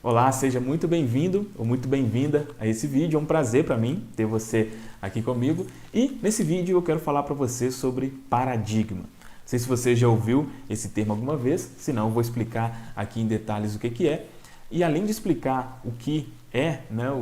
Olá, seja muito bem-vindo ou muito bem-vinda a esse vídeo. É um prazer para mim ter você aqui comigo. E nesse vídeo eu quero falar para você sobre paradigma. Não sei se você já ouviu esse termo alguma vez, se não eu vou explicar aqui em detalhes o que é. E além de explicar o que é,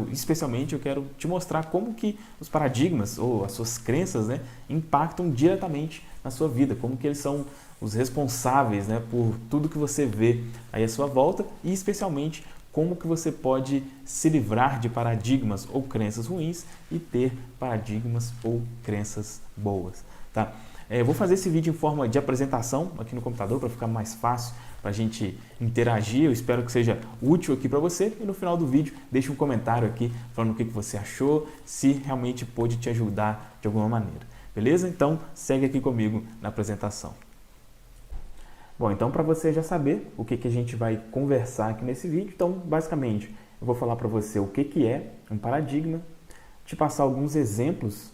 especialmente eu quero te mostrar como que os paradigmas ou as suas crenças impactam diretamente na sua vida, como que eles são os responsáveis por tudo que você vê aí à sua volta e especialmente como que você pode se livrar de paradigmas ou crenças ruins e ter paradigmas ou crenças boas, tá? Eu vou fazer esse vídeo em forma de apresentação aqui no computador para ficar mais fácil para a gente interagir. Eu espero que seja útil aqui para você e no final do vídeo deixe um comentário aqui falando o que você achou, se realmente pôde te ajudar de alguma maneira. Beleza? Então segue aqui comigo na apresentação. Bom, então para você já saber o que a gente vai conversar aqui nesse vídeo, então basicamente eu vou falar para você o que é um paradigma, te passar alguns exemplos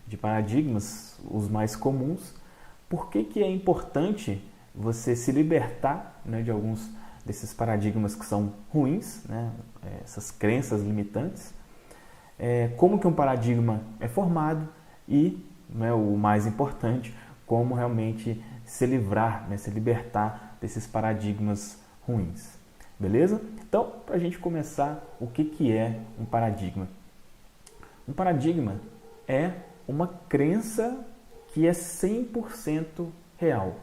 de paradigmas, os mais comuns, por que é importante você se libertar de alguns desses paradigmas que são ruins, essas crenças limitantes, como que um paradigma é formado e, o mais importante, como realmente se livrar, se libertar desses paradigmas ruins. Beleza? Então, para a gente começar, o que é um paradigma? Um paradigma é uma crença que é 100% real,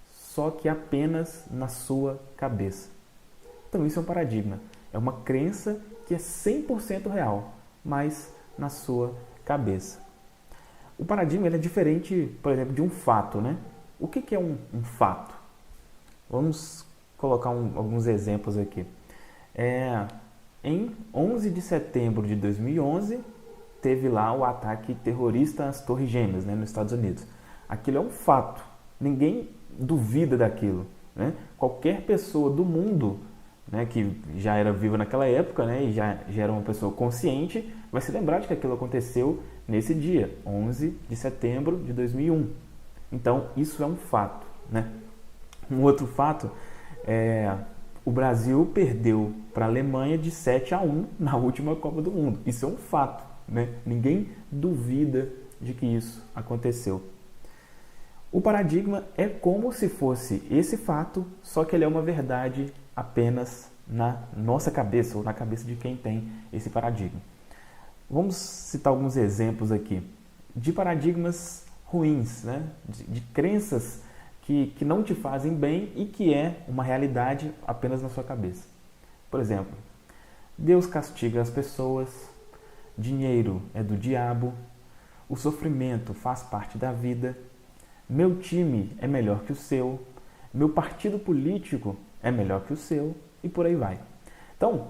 só que apenas na sua cabeça. Então, isso é um paradigma. É uma crença que é 100% real, mas na sua cabeça. O paradigma ele é diferente, por exemplo, de um fato, O que é um fato? Vamos colocar alguns exemplos aqui. Em 11 de setembro de 2011, teve lá o ataque terrorista às Torres Gêmeas, nos Estados Unidos. Aquilo é um fato. Ninguém duvida daquilo. Qualquer pessoa do mundo que já era viva naquela época e já era uma pessoa consciente, vai se lembrar de que aquilo aconteceu nesse dia, 11 de setembro de 2001. Então, isso é um fato. Um outro fato é o Brasil perdeu para a Alemanha de 7-1 na última Copa do Mundo. Isso é um fato. Ninguém duvida de que isso aconteceu. O paradigma é como se fosse esse fato, só que ele é uma verdade apenas na nossa cabeça ou na cabeça de quem tem esse paradigma. Vamos citar alguns exemplos aqui de paradigmas ruins, de crenças que não te fazem bem e que é uma realidade apenas na sua cabeça. Por exemplo, Deus castiga as pessoas, dinheiro é do diabo, o sofrimento faz parte da vida, meu time é melhor que o seu, meu partido político é melhor que o seu e por aí vai. Então,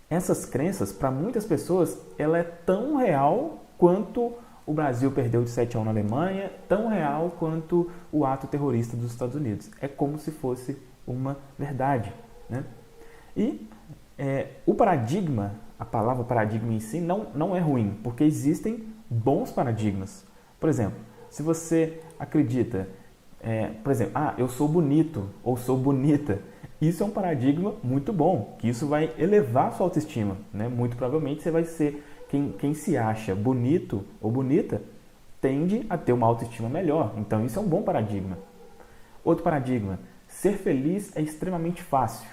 essas crenças, para muitas pessoas, ela é tão real quanto o Brasil perdeu de 7-1 na Alemanha, tão real quanto o ato terrorista dos Estados Unidos. É como se fosse uma verdade. E o paradigma, a palavra paradigma em si, não é ruim, porque existem bons paradigmas. Por exemplo, se você acredita, eu sou bonito ou sou bonita, isso é um paradigma muito bom, que isso vai elevar a sua autoestima. Muito provavelmente você vai ser quem se acha bonito ou bonita tende a ter uma autoestima melhor. Então isso é um bom paradigma. Outro paradigma, ser feliz é extremamente fácil.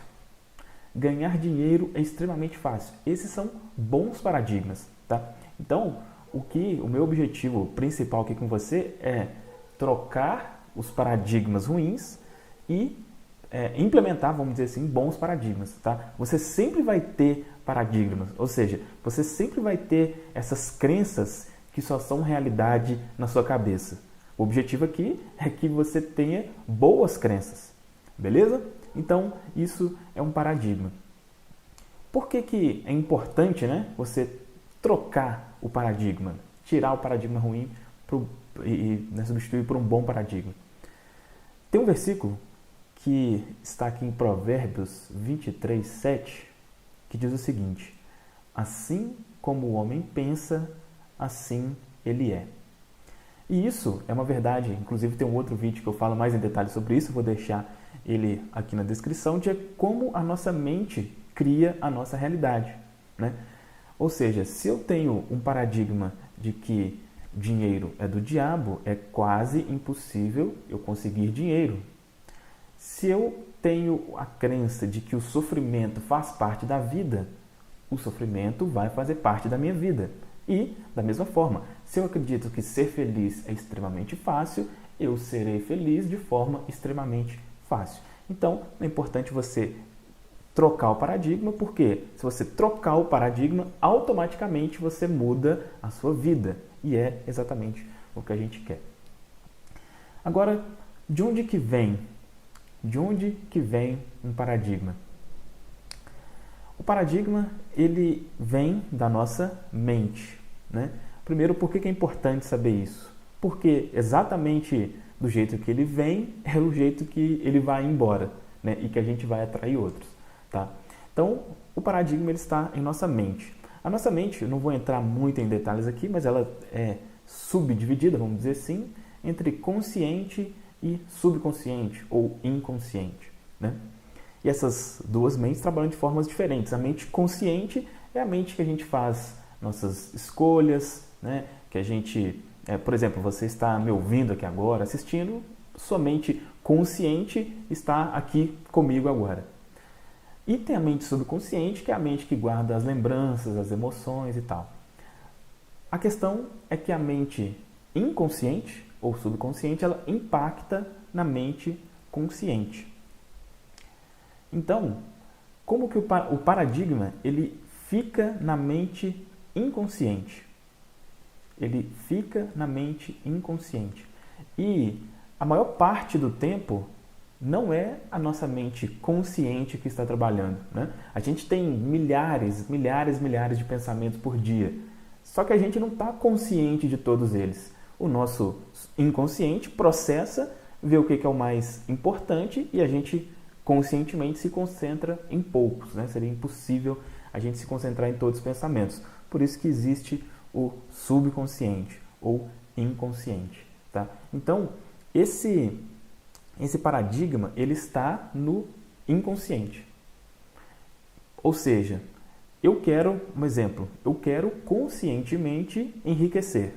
Ganhar dinheiro é extremamente fácil. Esses são bons paradigmas, tá? Então, o meu objetivo principal aqui com você é trocar os paradigmas ruins e implementar, vamos dizer assim, bons paradigmas, tá? Você sempre vai ter paradigmas, ou seja, você sempre vai ter essas crenças que só são realidade na sua cabeça. O objetivo aqui é que você tenha boas crenças, beleza? Então, isso é um paradigma. Por que é importante, você trocar o paradigma, tirar o paradigma ruim e substituir por um bom paradigma? Tem um versículo que está aqui em Provérbios 23:7, que diz o seguinte: assim como o homem pensa, assim ele é. E isso é uma verdade, inclusive tem um outro vídeo que eu falo mais em detalhes sobre isso, vou deixar ele aqui na descrição, de como a nossa mente cria a nossa realidade, né? Ou seja, se eu tenho um paradigma de que dinheiro é do diabo, é quase impossível eu conseguir dinheiro. Se eu tenho a crença de que o sofrimento faz parte da vida, o sofrimento vai fazer parte da minha vida. E, da mesma forma, se eu acredito que ser feliz é extremamente fácil, eu serei feliz de forma extremamente fácil. Então, é importante você trocar o paradigma, porque se você trocar o paradigma, automaticamente você muda a sua vida. E é exatamente o que a gente quer. Agora, de onde que vem? De onde que vem um paradigma? O paradigma, ele vem da nossa mente, né? Primeiro, por que é importante saber isso? Porque exatamente do jeito que ele vem, é o jeito que ele vai embora, né? E que a gente vai atrair outros, tá? Então, o paradigma ele está em nossa mente. A nossa mente, eu não vou entrar muito em detalhes aqui, mas ela é subdividida, vamos dizer assim, entre consciente e subconsciente ou inconsciente, né? E essas duas mentes trabalham de formas diferentes. A mente consciente é a mente que a gente faz nossas escolhas, né? Que a gente, por exemplo, você está me ouvindo aqui agora, assistindo, sua mente consciente está aqui comigo agora. E tem a mente subconsciente, que é a mente que guarda as lembranças, as emoções e tal. A questão é que a mente inconsciente ou subconsciente, ela impacta na mente consciente. Então, como que o paradigma ele fica na mente inconsciente? Ele fica na mente inconsciente. E a maior parte do tempo não é a nossa mente consciente que está trabalhando, né? A gente tem milhares de pensamentos por dia. Só que a gente não está consciente de todos eles. O nosso inconsciente processa, vê o que é o mais importante e a gente conscientemente se concentra em poucos, né? Seria impossível a gente se concentrar em todos os pensamentos. Por isso que existe o subconsciente ou inconsciente, tá? Então, esse paradigma ele está no inconsciente. Ou seja, eu quero conscientemente enriquecer.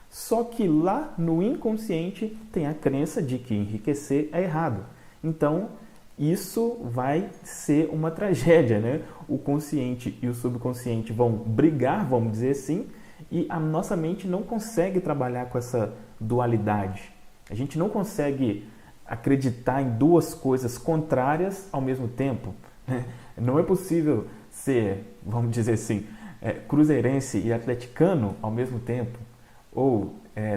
Só que lá no inconsciente tem a crença de que enriquecer é errado. Então, isso vai ser uma tragédia, né? O consciente e o subconsciente vão brigar, vamos dizer assim, e a nossa mente não consegue trabalhar com essa dualidade. A gente não consegue acreditar em duas coisas contrárias ao mesmo tempo. Não é possível ser, vamos dizer assim, cruzeirense e atleticano ao mesmo tempo, ou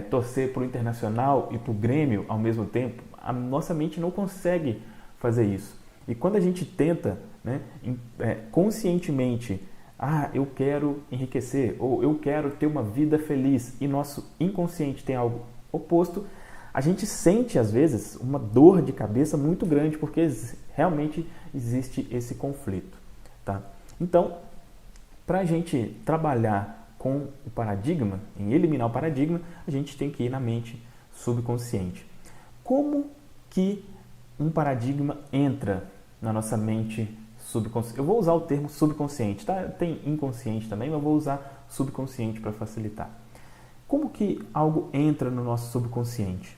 torcer para o Internacional e para o Grêmio ao mesmo tempo. A nossa mente não consegue fazer isso. E quando a gente tenta, né, conscientemente, eu quero enriquecer, ou eu quero ter uma vida feliz, e nosso inconsciente tem algo oposto, a gente sente, às vezes, uma dor de cabeça muito grande, porque realmente existe esse conflito, tá? Então, para a gente trabalhar com o paradigma, em eliminar o paradigma, a gente tem que ir na mente subconsciente. Como que um paradigma entra na nossa mente subconsciente? Eu vou usar o termo subconsciente, tá? Tem inconsciente também, mas eu vou usar subconsciente para facilitar. Como que algo entra no nosso subconsciente?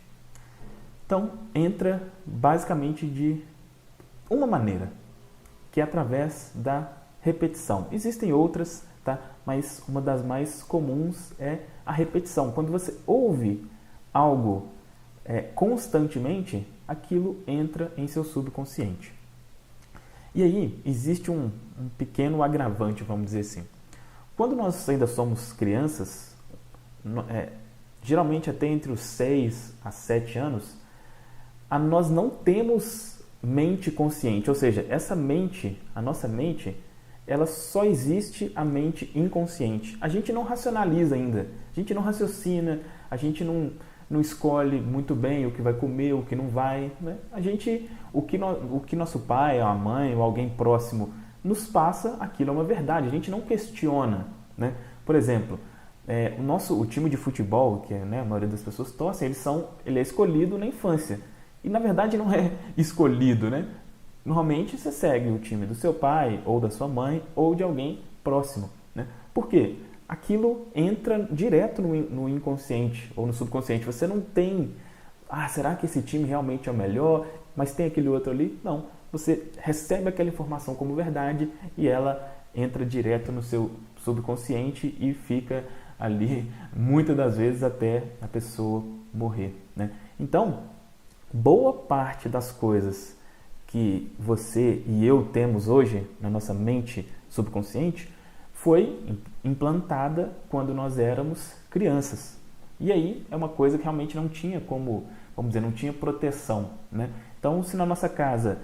Então, entra basicamente de uma maneira, que é através da repetição. Existem outras, tá? Mas uma das mais comuns é a repetição. Quando você ouve algo constantemente, aquilo entra em seu subconsciente. E aí, existe um pequeno agravante, vamos dizer assim. Quando nós ainda somos crianças, geralmente até entre os 6 a 7 anos, nós não temos mente consciente, ou seja, a nossa mente, ela só existe a mente inconsciente. A gente não racionaliza ainda, a gente não raciocina, a gente não escolhe muito bem o que vai comer, o que não vai, né? O que nosso pai, a mãe ou alguém próximo nos passa, aquilo é uma verdade, a gente não questiona, né? Por exemplo, o time de futebol, que a maioria das pessoas torcem, ele é escolhido na infância. E na verdade não é escolhido, né? normalmente você segue o time do seu pai, ou da sua mãe, ou de alguém próximo, né? Por quê? Aquilo entra direto no inconsciente ou no subconsciente. Você não tem, será que esse time realmente é o melhor, mas tem aquele outro ali? Não. Você recebe aquela informação como verdade e ela entra direto no seu subconsciente e fica ali, muitas das vezes, até a pessoa morrer, né? Então, boa parte das coisas que você e eu temos hoje na nossa mente subconsciente foi implantada quando nós éramos crianças. E aí é uma coisa que realmente não tinha como, vamos dizer, não tinha proteção, né? Então, se na nossa casa,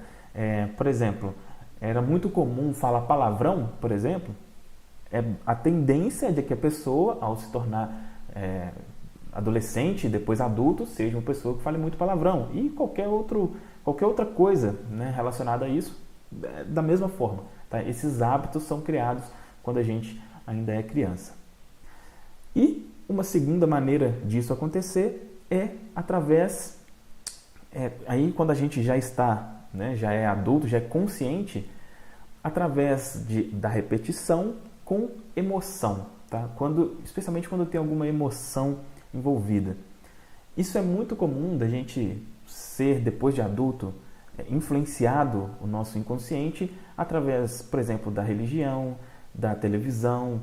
por exemplo, era muito comum falar palavrão, por exemplo, a tendência é de que a pessoa, ao se tornar adolescente e depois adulto, seja uma pessoa que fale muito palavrão. E qualquer outra coisa, né, relacionada a isso, da mesma forma. Tá? Esses hábitos são criados quando a gente ainda é criança. E uma segunda maneira disso acontecer é através, aí quando a gente já está, né, já é adulto, já é consciente, através da repetição com emoção, tá? Especialmente quando tem alguma emoção envolvida. Isso é muito comum da gente ser, depois de adulto, influenciado o nosso inconsciente através, por exemplo, da religião, da televisão,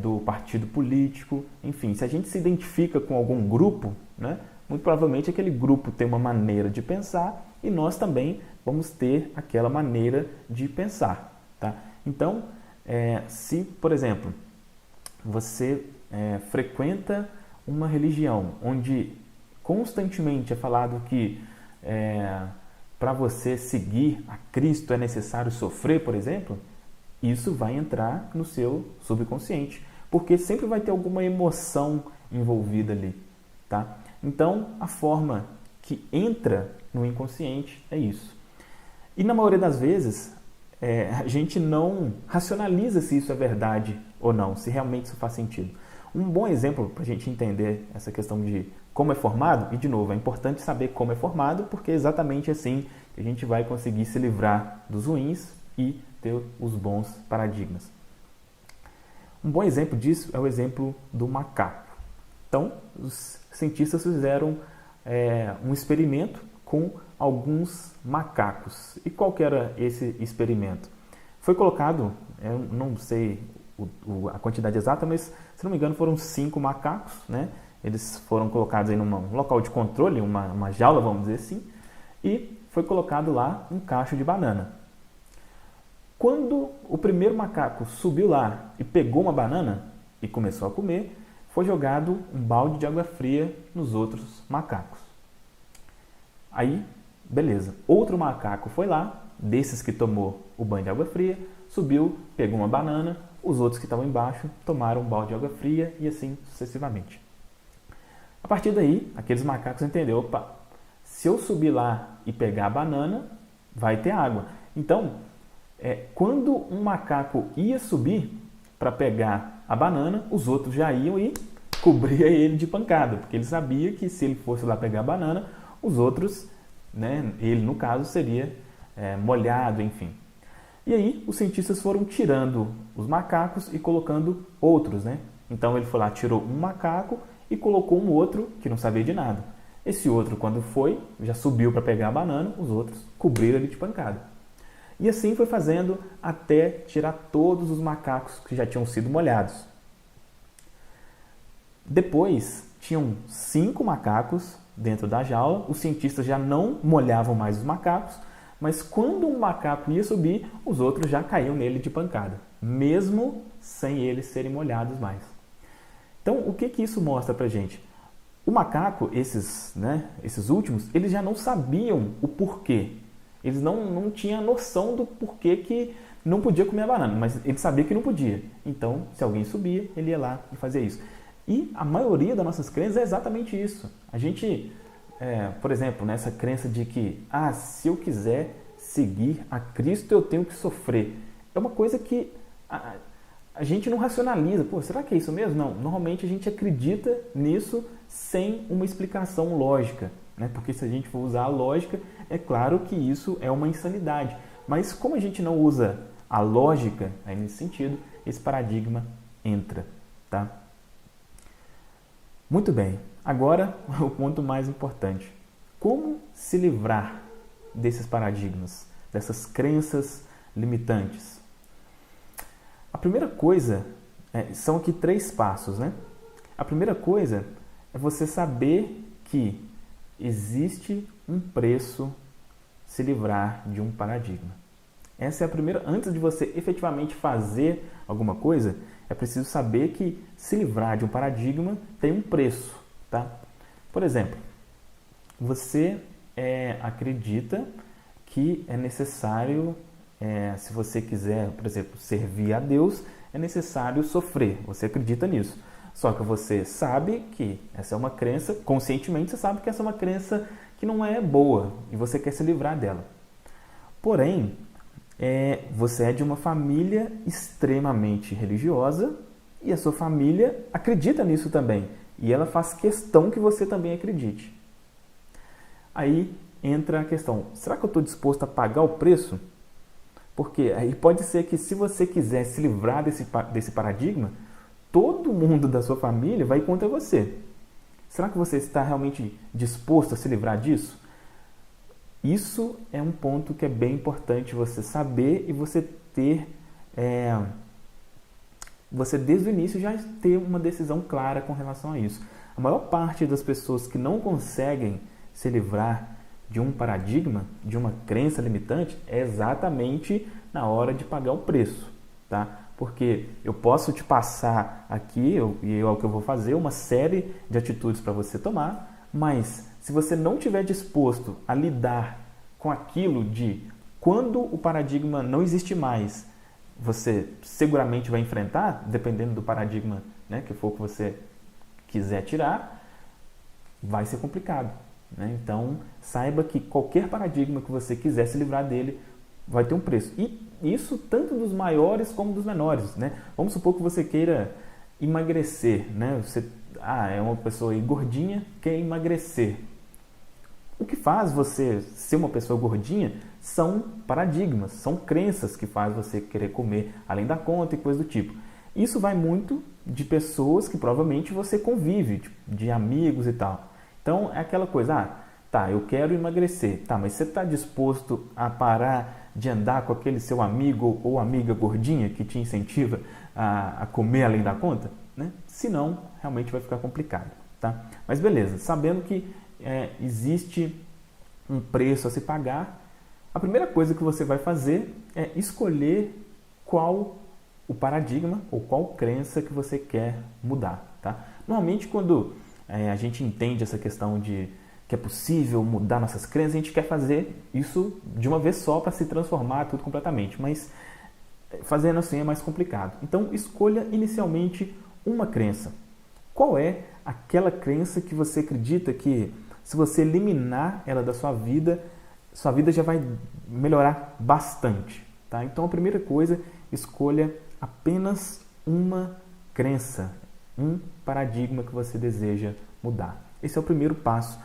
do partido político, enfim, se a gente se identifica com algum grupo, né, muito provavelmente aquele grupo tem uma maneira de pensar e nós também vamos ter aquela maneira de pensar, tá? Então, se, por exemplo, você frequenta uma religião onde constantemente é falado que para você seguir a Cristo é necessário sofrer, por exemplo, isso vai entrar no seu subconsciente, porque sempre vai ter alguma emoção envolvida ali, tá? Então, a forma que entra no inconsciente é isso. E na maioria das vezes, a gente não racionaliza se isso é verdade ou não, se realmente isso faz sentido. Um bom exemplo para a gente entender essa questão de como é formado, e de novo, é importante saber como é formado, porque é exatamente assim que a gente vai conseguir se livrar dos ruins e ter os bons paradigmas. Um bom exemplo disso é o exemplo do macaco. Então, os cientistas fizeram um experimento com alguns macacos. E qual que era esse experimento? Foi colocado, eu não sei a quantidade exata, mas se não me engano foram 5 macacos, né? Eles foram colocados em um local de controle, uma jaula, vamos dizer assim, e foi colocado lá um cacho de banana. Quando o primeiro macaco subiu lá e pegou uma banana e começou a comer, foi jogado um balde de água fria nos outros macacos. Aí, beleza. Outro macaco foi lá, desses que tomou o banho de água fria, subiu, pegou uma banana, os outros que estavam embaixo tomaram um balde de água fria e assim sucessivamente. A partir daí, aqueles macacos entenderam, opa, se eu subir lá e pegar a banana, vai ter água. Então, quando um macaco ia subir para pegar a banana, os outros já iam e cobria ele de pancada, porque ele sabia que se ele fosse lá pegar a banana, os outros, né, ele no caso seria molhado, enfim. E aí os cientistas foram tirando os macacos e colocando outros, né? Então ele foi lá, tirou um macaco e colocou um outro que não sabia de nada. Esse outro, quando foi, já subiu para pegar a banana, os outros cobriram ele de pancada. E assim foi fazendo até tirar todos os macacos que já tinham sido molhados. Depois, tinham 5 macacos dentro da jaula. Os cientistas já não molhavam mais os macacos, mas quando um macaco ia subir, os outros já caíam nele de pancada, mesmo sem eles serem molhados mais. Então, o que isso mostra pra gente? O macaco, esses últimos, eles já não sabiam o porquê. Eles não tinham noção do porquê que não podia comer a banana, mas ele sabia que não podia. Então, se alguém subia, ele ia lá e fazia isso. E a maioria das nossas crenças é exatamente isso. A gente, por exemplo, nessa crença de que, se eu quiser seguir a Cristo, eu tenho que sofrer. É uma coisa que a gente não racionaliza. Pô, será que é isso mesmo? Não. Normalmente a gente acredita nisso sem uma explicação lógica. né? Porque se a gente for usar a lógica, é claro que isso é uma insanidade. Mas como a gente não usa a lógica aí nesse sentido, esse paradigma entra, tá? Muito bem, agora o ponto mais importante. Como se livrar desses paradigmas, dessas crenças limitantes? A primeira coisa, são aqui 3 passos, né? A primeira coisa é você saber que existe um preço se livrar de um paradigma. Essa é a primeira. Antes de você efetivamente fazer alguma coisa, é preciso saber que se livrar de um paradigma tem um preço, tá? Por exemplo, você acredita que é necessário, se você quiser, por exemplo, servir a Deus, é necessário sofrer. Você acredita nisso. Só que você sabe que essa é uma crença, conscientemente você sabe que essa é uma crença que não é boa e você quer se livrar dela. Porém, você é de uma família extremamente religiosa e a sua família acredita nisso também. E ela faz questão que você também acredite. Aí entra a questão, será que eu estou disposto a pagar o preço? Porque aí pode ser que se você quiser se livrar desse paradigma, todo mundo da sua família vai contra você. Será que você está realmente disposto a se livrar disso? Isso é um ponto que é bem importante você saber e você ter, você desde o início já ter uma decisão clara com relação a isso. A maior parte das pessoas que não conseguem se livrar de um paradigma, de uma crença limitante, é exatamente na hora de pagar o preço, tá? Porque eu posso te passar aqui, e é o que eu vou fazer, uma série de atitudes para você tomar, mas se você não estiver disposto a lidar com aquilo de quando o paradigma não existe mais, você seguramente vai enfrentar, dependendo do paradigma, né, que for que você quiser tirar, vai ser complicado, né? Então, saiba que qualquer paradigma que você quiser se livrar dele vai ter um preço. E isso tanto dos maiores como dos menores, né? Vamos supor que você queira emagrecer, né? Você é uma pessoa aí gordinha, quer emagrecer. O que faz você ser uma pessoa gordinha são paradigmas, são crenças que faz você querer comer além da conta e coisa do tipo. Isso vai muito de pessoas que provavelmente você convive, de amigos e tal. Então é aquela coisa, tá, eu quero emagrecer, tá, mas você está disposto a parar de andar com aquele seu amigo ou amiga gordinha que te incentiva a comer além da conta? Né? Senão, realmente vai ficar complicado, tá? Mas beleza, sabendo que existe um preço a se pagar, a primeira coisa que você vai fazer é escolher qual o paradigma ou qual crença que você quer mudar, tá? Normalmente, quando a gente entende essa questão de que é possível mudar nossas crenças, a gente quer fazer isso de uma vez só para se transformar tudo completamente, mas fazendo assim é mais complicado. Então, escolha inicialmente uma crença. Qual é aquela crença que você acredita que, se você eliminar ela da sua vida já vai melhorar bastante, tá? Então, a primeira coisa, escolha apenas uma crença, um paradigma que você deseja mudar. Esse é o primeiro passo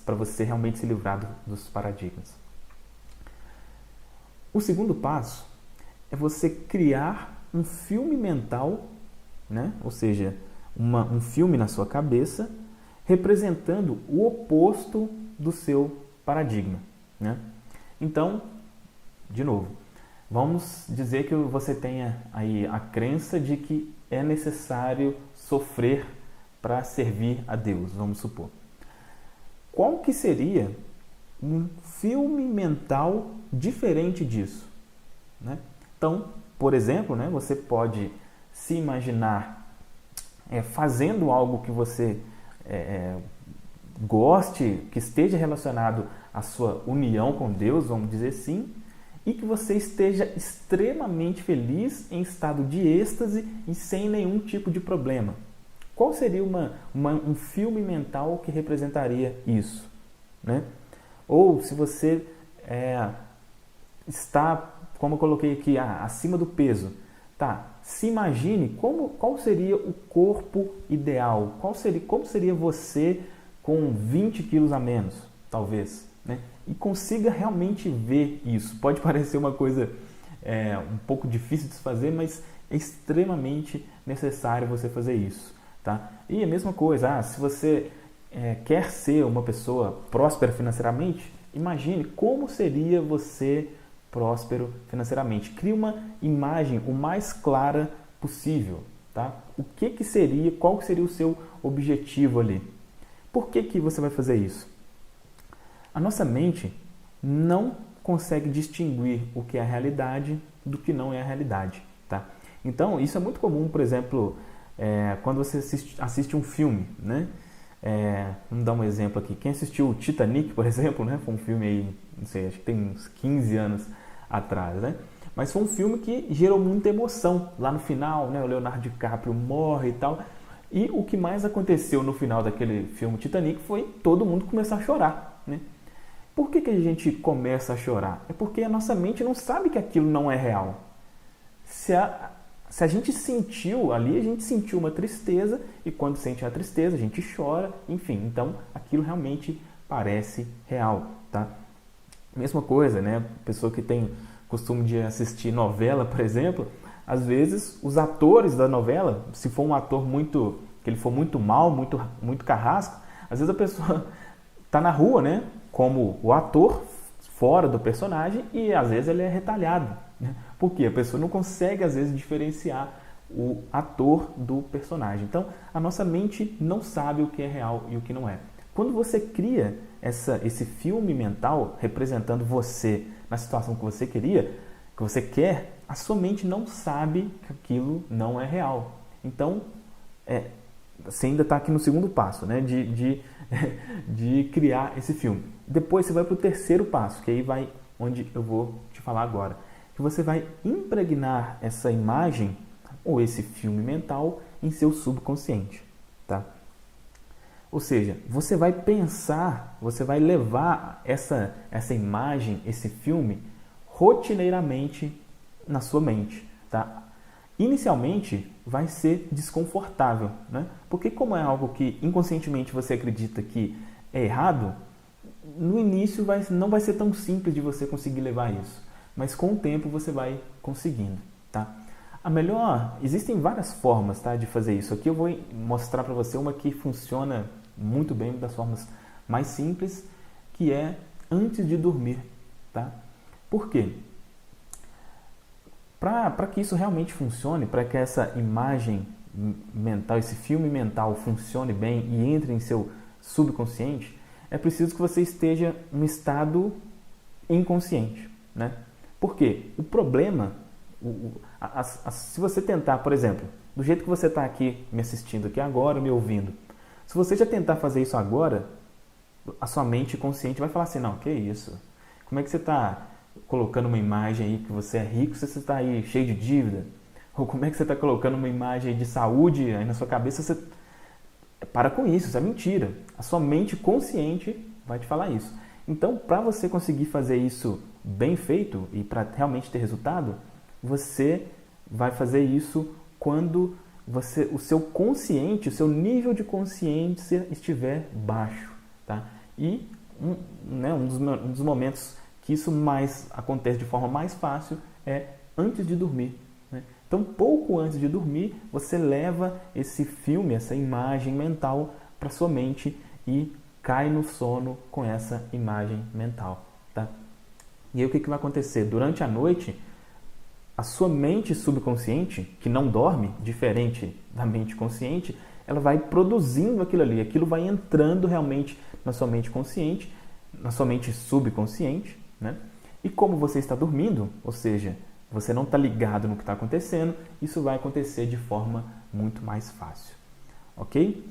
para você realmente se livrar dos paradigmas. O segundo passo é você criar um filme mental, né? Ou seja, um filme na sua cabeça representando o oposto do seu paradigma, né? Então, de novo, vamos dizer que você tenha aí a crença de que é necessário sofrer para servir a Deus, vamos supor. Qual que seria um filme mental diferente disso, né? Então, por exemplo, né, você pode se imaginar fazendo algo que você goste, que esteja relacionado à sua união com Deus, vamos dizer assim, e que você esteja extremamente feliz, em estado de êxtase e sem nenhum tipo de problema. Qual seria um filme mental que representaria isso, né? Ou se você está, como eu coloquei aqui, acima do peso, tá? Se imagine qual seria o corpo ideal, como seria você com 20 quilos a menos, talvez, né? E consiga realmente ver isso. Pode parecer uma coisa um pouco difícil de se fazer, mas é extremamente necessário você fazer isso, tá? E a mesma coisa, se você quer ser uma pessoa próspera financeiramente, imagine como seria você próspero financeiramente. Crie uma imagem o mais clara possível, tá? Qual que seria o seu objetivo ali? Por que você vai fazer isso? A nossa mente não consegue distinguir o que é a realidade do que não é a realidade, tá? Então, isso é muito comum, por exemplo, quando você assiste um filme, né? Vamos dar um exemplo aqui. Quem assistiu o Titanic, por exemplo, né? Foi um filme aí, não sei, acho que tem uns 15 anos atrás, né? Mas foi um filme que gerou muita emoção lá no final, né? O Leonardo DiCaprio morre e tal. E o que mais aconteceu no final daquele filme Titanic foi todo mundo começar a chorar, né? Por que a gente começa a chorar? É porque a nossa mente não sabe que aquilo não é real. Se a gente sentiu ali, a gente sentiu uma tristeza, e quando sente a tristeza, a gente chora, enfim. Então, aquilo realmente parece real, tá? Mesma coisa, né? Pessoa que tem costume de assistir novela, por exemplo, às vezes os atores da novela, se for um ator que ele for muito mal, muito carrasco, às vezes a pessoa tá na rua, né? Como o ator fora do personagem, e às vezes ele é retalhado, né? Porque a pessoa não consegue às vezes diferenciar o ator do personagem. Então, a nossa mente não sabe o que é real e o que não é. Quando você cria esse filme mental representando você na situação que você quer, a sua mente não sabe que aquilo não é real. Então, você ainda está aqui no segundo passo, né? de criar esse filme. Depois você vai para o terceiro passo, que aí vai onde eu vou te falar agora. Que você vai impregnar essa imagem ou esse filme mental em seu subconsciente, tá? Ou seja, você vai pensar, você vai levar essa imagem, esse filme, rotineiramente na sua mente, tá? Inicialmente vai ser desconfortável, né? Porque como é algo que inconscientemente você acredita que é errado, no início não vai ser tão simples de você conseguir levar isso. Mas com o tempo você vai conseguindo, tá? Existem várias formas, tá, de fazer isso. Aqui eu vou mostrar para você uma que funciona muito bem, uma das formas mais simples, que é antes de dormir, tá? Por quê? Para que isso realmente funcione, para que essa imagem mental, esse filme mental funcione bem e entre em seu subconsciente, é preciso que você esteja em um estado inconsciente, né? Por quê? O problema, se você tentar, por exemplo, do jeito que você está aqui me assistindo aqui agora, me ouvindo, se você já tentar fazer isso agora, a sua mente consciente vai falar assim, não, que isso? Como é que você está colocando uma imagem aí que você é rico se você está aí cheio de dívida? Ou como é que você está colocando uma imagem de saúde aí na sua cabeça? Você para com isso é mentira. A sua mente consciente vai te falar isso. Então, para você conseguir fazer isso bem feito e para realmente ter resultado, você vai fazer isso quando o seu consciente, o seu nível de consciência estiver baixo, tá? E um dos momentos que isso mais acontece de forma mais fácil é antes de dormir, né? Então, pouco antes de dormir, você leva esse filme, essa imagem mental para sua mente e cai no sono com essa imagem mental, tá? E aí o que vai acontecer? Durante a noite, a sua mente subconsciente, que não dorme, diferente da mente consciente, ela vai produzindo aquilo ali, aquilo vai entrando realmente na sua mente consciente, na sua mente subconsciente, né? E como você está dormindo, ou seja, você não está ligado no que está acontecendo, isso vai acontecer de forma muito mais fácil, ok?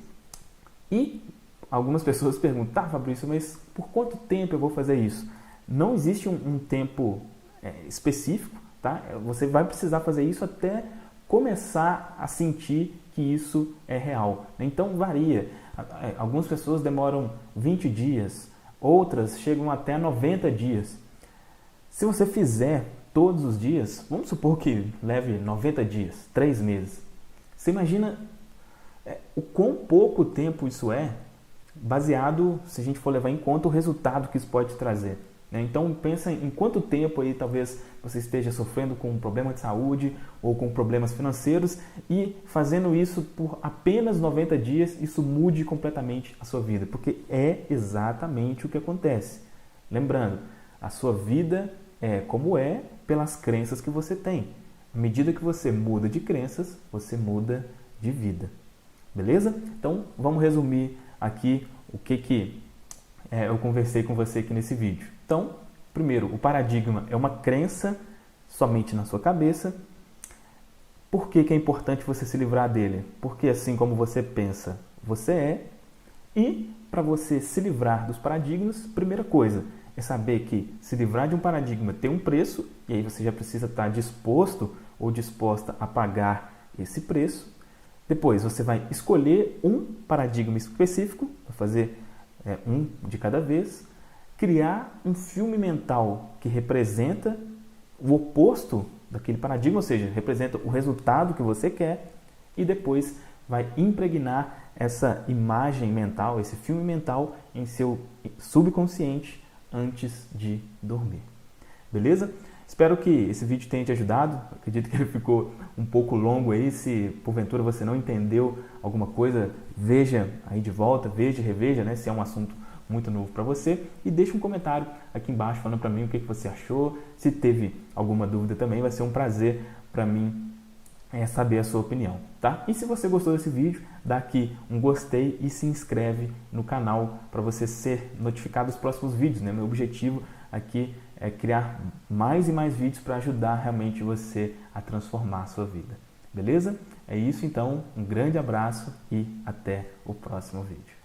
E algumas pessoas perguntam, tá, Fabrício, mas por quanto tempo eu vou fazer isso? Não existe um tempo específico, tá? Você vai precisar fazer isso até começar a sentir que isso é real. Então varia. Algumas pessoas demoram 20 dias, outras chegam até 90 dias. Se você fizer todos os dias, vamos supor que leve 90 dias, 3 meses. Você imagina o quão pouco tempo isso é baseado, se a gente for levar em conta o resultado que isso pode trazer. Então pensa em quanto tempo aí talvez você esteja sofrendo com um problema de saúde ou com problemas financeiros e fazendo isso por apenas 90 dias, isso mude completamente a sua vida, porque é exatamente o que acontece. Lembrando, a sua vida é como é pelas crenças que você tem. À medida que você muda de crenças, você muda de vida. Beleza? Então vamos resumir aqui o que eu conversei com você aqui nesse vídeo. Então, primeiro, o paradigma é uma crença somente na sua cabeça. Por que é importante você se livrar dele? Porque assim como você pensa, você é. E para você se livrar dos paradigmas, primeira coisa é saber que se livrar de um paradigma tem um preço, e aí você já precisa estar disposto ou disposta a pagar esse preço. Depois você vai escolher um paradigma específico, vai fazer um de cada vez, criar um filme mental que representa o oposto daquele paradigma, ou seja, representa o resultado que você quer, e depois vai impregnar essa imagem mental, esse filme mental em seu subconsciente antes de dormir. Beleza? Espero que esse vídeo tenha te ajudado. Acredito que ele ficou um pouco longo aí. Se porventura você não entendeu alguma coisa, veja aí de volta, veja e reveja, né, se é um assunto muito novo para você, e deixa um comentário aqui embaixo falando para mim o que você achou. Se teve alguma dúvida também, vai ser um prazer para mim saber a sua opinião, tá? E se você gostou desse vídeo, dá aqui um gostei e se inscreve no canal para você ser notificado dos próximos vídeos, né? Meu objetivo aqui é criar mais e mais vídeos para ajudar realmente você a transformar a sua vida. Beleza? É isso então, um grande abraço e até o próximo vídeo.